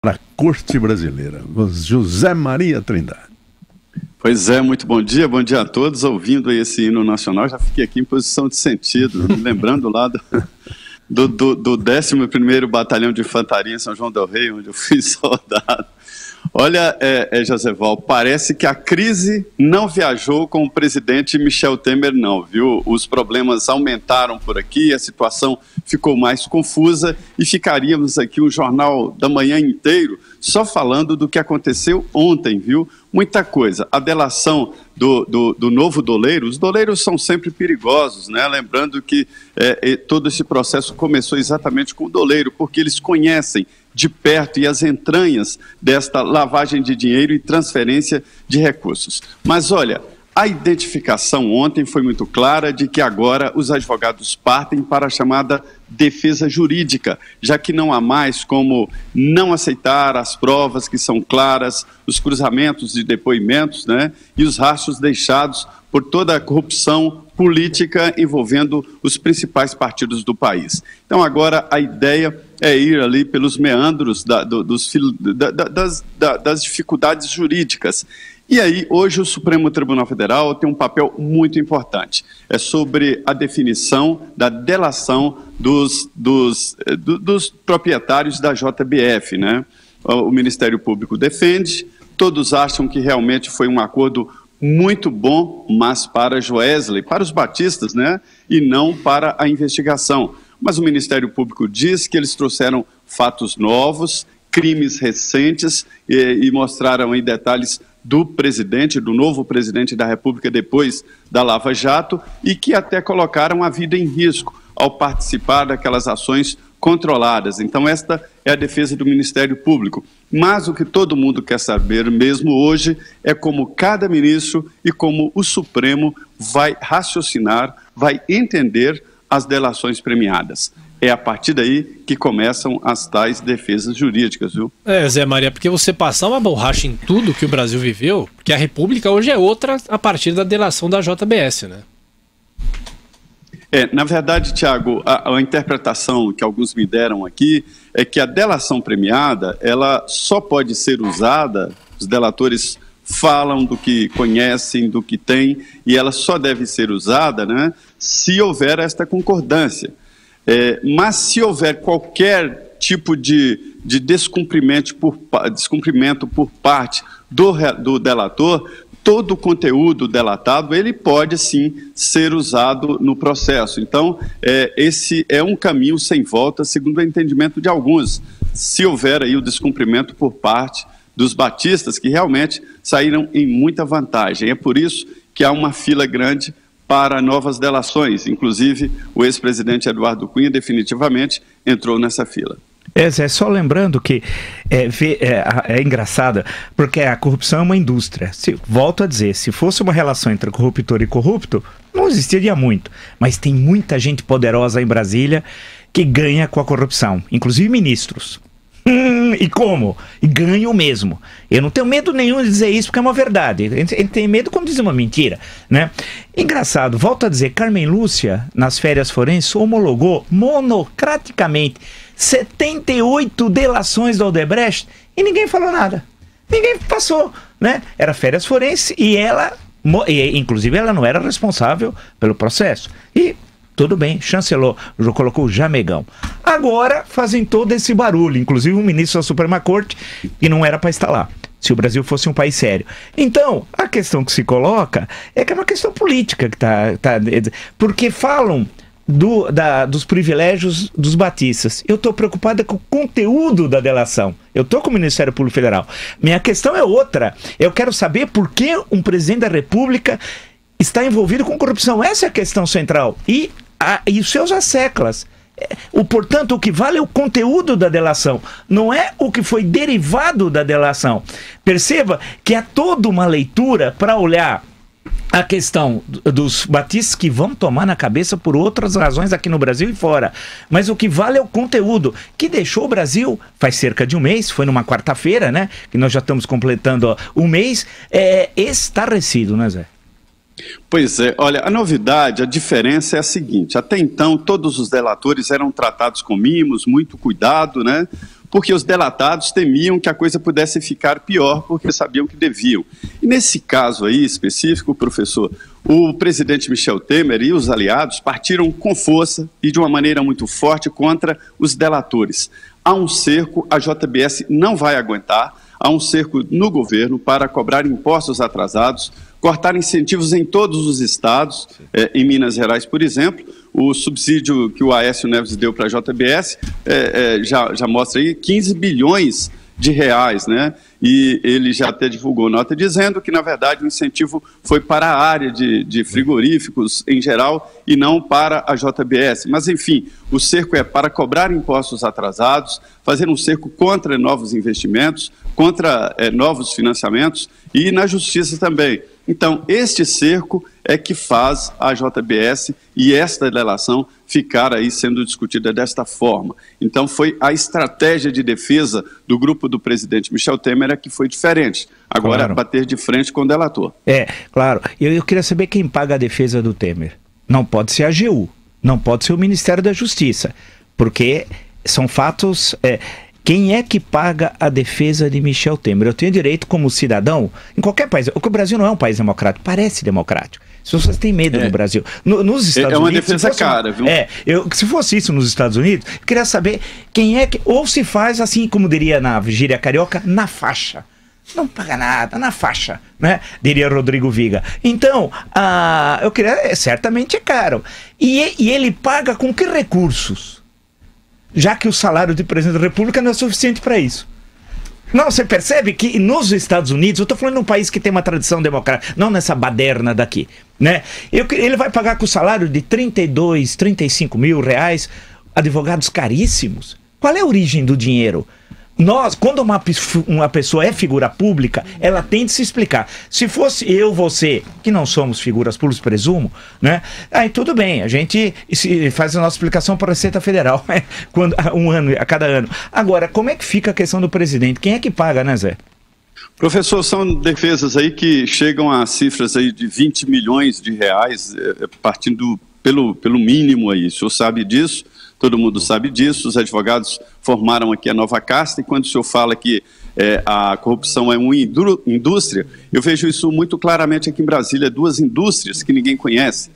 A corte brasileira, José Maria Trindade. Pois é, muito bom dia a todos. Ouvindo aí esse hino nacional, já fiquei aqui em posição de sentido, lembrando lá do 11º Batalhão de Infantaria em São João del Rei, onde eu fui soldado. Olha, Joséval, parece que a crise não viajou com o presidente Michel Temer, não, viu? Os problemas aumentaram por aqui, a situação ficou mais confusa e ficaríamos aqui o Jornal da Manhã inteiro só falando do que aconteceu ontem, viu? Muita coisa. A delação do novo doleiro, os doleiros são sempre perigosos, né? Lembrando que todo esse processo começou exatamente com o doleiro, porque eles conhecem de perto e as entranhas desta lavagem de dinheiro e transferência de recursos. Mas olha, a identificação ontem foi muito clara de que agora os advogados partem para a chamada defesa jurídica, já que não há mais como não aceitar as provas que são claras, os cruzamentos de depoimentos, né, e os rastros deixados por toda a corrupção política envolvendo os principais partidos do país. Então agora a ideia é ir ali pelos meandros das dificuldades jurídicas. E aí, hoje, o Supremo Tribunal Federal tem um papel muito importante. É sobre a definição da delação dos proprietários da JBF, né? O Ministério Público defende, todos acham que realmente foi um acordo muito bom, mas para Joesley, para os batistas, né? E não para a investigação. Mas o Ministério Público diz que eles trouxeram fatos novos, crimes recentes e mostraram em detalhes do presidente, do novo presidente da República depois da Lava Jato e que até colocaram a vida em risco ao participar daquelas ações controladas. Então esta é a defesa do Ministério Público. Mas o que todo mundo quer saber mesmo hoje é como cada ministro e como o Supremo vai raciocinar, vai entender as delações premiadas. É a partir daí que começam as tais defesas jurídicas, viu? Zé Maria, porque você passar uma borracha em tudo que o Brasil viveu, porque a República hoje é outra a partir da delação da JBS, né? Na verdade, Tiago, a interpretação que alguns me deram aqui é que a delação premiada, ela só pode ser usada, os delatores falam do que conhecem, do que têm, e ela só deve ser usada, né, se houver esta concordância. Mas se houver qualquer tipo de descumprimento por parte do delator, todo o conteúdo delatado, ele pode sim ser usado no processo. Então, esse é um caminho sem volta, segundo o entendimento de alguns, se houver aí o descumprimento por parte dos batistas, que realmente saíram em muita vantagem. É por isso que há uma fila grande para novas delações. Inclusive, o ex-presidente Eduardo Cunha definitivamente entrou nessa fila. Zé, só lembrando que é engraçado, porque a corrupção é uma indústria. Volto a dizer, se fosse uma relação entre corruptor e corrupto, não existiria muito. Mas tem muita gente poderosa em Brasília que ganha com a corrupção, inclusive ministros. E como? E ganham mesmo. Eu não tenho medo nenhum de dizer isso, porque é uma verdade. Ele tem medo quando diz uma mentira, né? Engraçado, volto a dizer, Carmen Lúcia, nas férias forenses, homologou monocraticamente 78 delações do Odebrecht e ninguém falou nada. Ninguém passou, né? Era férias forenses e ela, inclusive, ela não era responsável pelo processo. E tudo bem, chancelou, colocou o Jamegão. Agora fazem todo esse barulho, inclusive o ministro da Suprema Corte, que não era para estar lá, se o Brasil fosse um país sério. Então, a questão que se coloca é que é uma questão política, porque falam dos privilégios dos batistas. Eu estou preocupada com o conteúdo da delação. Eu estou com o Ministério Público Federal. Minha questão é outra. Eu quero saber por que um presidente da República está envolvido com corrupção. Essa é a questão central. E os seus asseclas. Portanto, o que vale é o conteúdo da delação, não é o que foi derivado da delação. Perceba que há toda uma leitura para olhar a questão dos batistas que vão tomar na cabeça por outras razões aqui no Brasil e fora. Mas o que vale é o conteúdo, que deixou o Brasil, faz cerca de um mês, foi numa quarta-feira, né, que nós já estamos completando um mês, estarrecido, né, Zé? Pois é, olha, a novidade, a diferença é a seguinte: até então todos os delatores eram tratados com mimos, muito cuidado, né? porque os delatados temiam que a coisa pudesse ficar pior, porque sabiam que deviam. E nesse caso aí específico, professor, o presidente Michel Temer e os aliados partiram com força e de uma maneira muito forte contra os delatores. Há um cerco, a JBS não vai aguentar, há um cerco no governo para cobrar impostos atrasados, cortar incentivos em todos os estados, em Minas Gerais, por exemplo. O subsídio que o Aécio Neves deu para a JBS já mostra aí 15 bilhões de reais, né? E ele já até divulgou nota dizendo que, na verdade, o incentivo foi para a área de frigoríficos em geral e não para a JBS. Mas, enfim, o cerco é para cobrar impostos atrasados, fazer um cerco contra novos investimentos, contra novos financiamentos e na justiça também. Então, este cerco é que faz a JBS e esta delação ficar aí sendo discutida desta forma. Então, foi a estratégia de defesa do grupo do presidente Michel Temer que foi diferente. Agora, claro, bater de frente com o delator. Claro. Eu queria saber quem paga a defesa do Temer. Não pode ser a AGU, não pode ser o Ministério da Justiça, porque são fatos... Quem é que paga a defesa de Michel Temer? Eu tenho direito como cidadão, em qualquer país, o Brasil não é um país democrático, parece democrático. As pessoas têm medo no Brasil. Nos Estados Unidos... É uma defesa cara, viu? Se fosse isso nos Estados Unidos, eu queria saber quem é que... Ou se faz assim, como diria na gíria carioca, na faixa. Não paga nada, na faixa, né? Diria Rodrigo Viga. Então, eu queria... certamente é caro. E ele paga com que recursos? Já que o salário de presidente da República não é suficiente para isso. Não, você percebe que nos Estados Unidos, eu estou falando de um país que tem uma tradição democrática, não nessa baderna daqui, né? Ele vai pagar com o salário de 32, 35 mil reais, advogados caríssimos. Qual é a origem do dinheiro? Quando uma pessoa é figura pública, ela tem de se explicar. Se fosse eu, você, que não somos figuras públicas, presumo, né? Aí tudo bem, a gente faz a nossa explicação para a Receita Federal, a cada ano. Agora, como é que fica a questão do presidente? Quem é que paga, né, Zé? Professor, são defesas aí que chegam a cifras aí de 20 milhões de reais, partindo pelo mínimo aí. O senhor sabe disso? Todo mundo sabe disso, os advogados formaram aqui a nova casta, e quando o senhor fala que a corrupção é uma indústria, eu vejo isso muito claramente aqui em Brasília, duas indústrias que ninguém conhece.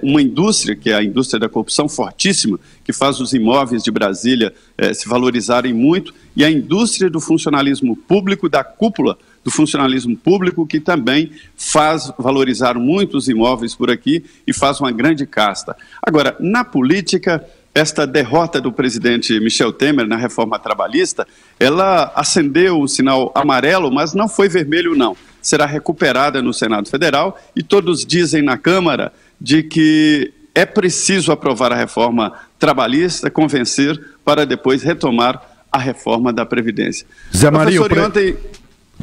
Uma indústria, que é a indústria da corrupção fortíssima, que faz os imóveis de Brasília se valorizarem muito, e a indústria do funcionalismo público, da cúpula do funcionalismo público, que também faz valorizar muito os imóveis por aqui e faz uma grande casta. Agora, na política... Esta derrota do presidente Michel Temer na reforma trabalhista, ela acendeu o sinal amarelo, mas não foi vermelho, não. Será recuperada no Senado Federal e todos dizem na Câmara de que é preciso aprovar a reforma trabalhista, convencer, para depois retomar a reforma da Previdência. Zé Maria, ontem...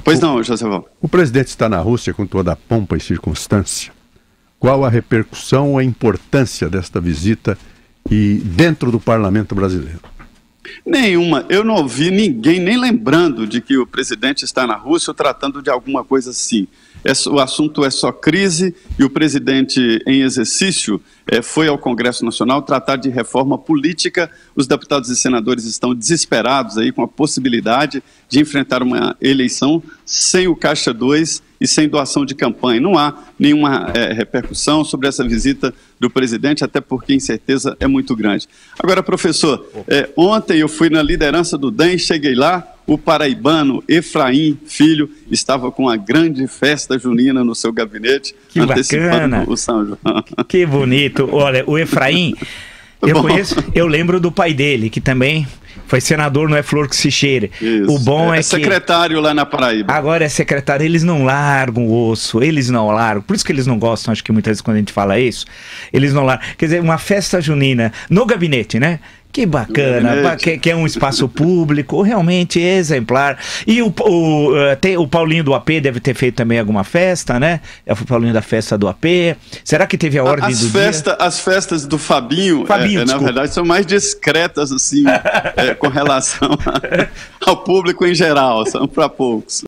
Pois não, José. O presidente está na Rússia com toda a pompa e circunstância. Qual a repercussão ou a importância desta visita e dentro do parlamento brasileiro? Nenhuma. Eu não ouvi ninguém nem lembrando de que o presidente está na Rússia ou tratando de alguma coisa assim. O assunto é só crise e o presidente em exercício foi ao Congresso Nacional tratar de reforma política. Os deputados e senadores estão desesperados aí com a possibilidade de enfrentar uma eleição sem o Caixa 2 e sem doação de campanha. Não há nenhuma repercussão sobre essa visita do presidente, até porque a incerteza é muito grande. Agora, professor, ontem eu fui na liderança do DEM, cheguei lá, o paraibano Efraim Filho estava com uma grande festa junina no seu gabinete, que antecipando bacana. O São João. Que bonito. Olha, o Efraim, eu lembro do pai dele, que também foi senador, não é flor que se cheire. Isso. O bom é que... secretário lá na Paraíba. Agora é secretário, eles não largam o osso, eles não largam. Por isso que eles não gostam, acho que muitas vezes quando a gente fala isso, eles não largam. Quer dizer, uma festa junina no gabinete, né? Que bacana, que é um espaço público, realmente exemplar. E o Paulinho do AP deve ter feito também alguma festa, né? É o Paulinho da festa do AP. Será que teve a ordem do dia? As festas do Fabinho na verdade, são mais discretas, assim, com relação ao público em geral, são para poucos.